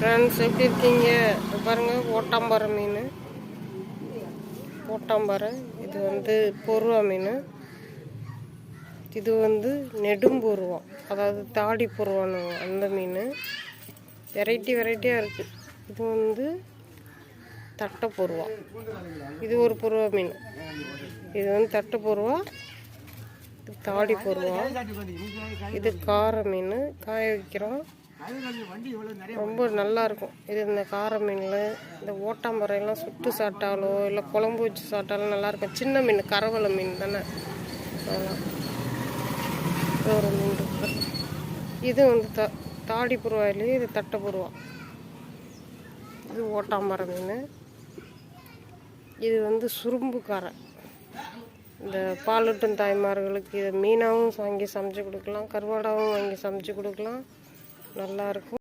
Friends எப்படி இருக்கீங்க? பாருங்கள், ஓட்டாம்பாறை மீன். ஓட்டாம்பாறை இது வந்து பொருவா மீன். இது வந்து நெடும்பொருவம், அதாவது தாடி பொருவான்னு அந்த மீன். வெரைட்டியாக இருக்குது. இது வந்து தட்டை பொருவா. இது ஒரு பொருவா மீன். இது வந்து தட்டை பொருவா, தாடி பொருவா. இது கார மீன், காய வைக்கிறோம். ரொம்ப நல்லா இருக்கும். இது இந்த கார மீனில் இந்த ஓட்டாம்பறையெல்லாம் சுட்டு சாப்பிட்டாலோ இல்லை குழம்பு வச்சு சாப்பிட்டாலும் நல்லாயிருக்கும். சின்ன மீன், கரவலை மீன் தானே. அதெல்லாம் ஒரு மீன் இருக்கு. இது வந்து தாடி புருவாயிலேயே இது தட்டை புருவா. இது ஓட்டாம்பறை மீன். இது வந்து சுரும்புக்காரை. இந்த பாலூட்டும் தாய்மார்களுக்கு இதை மீனாகவும் வாங்கி சமைச்சு கொடுக்கலாம், கருவாடாகவும் வாங்கி சமைச்சு கொடுக்கலாம். நல்லாயிருக்கும்.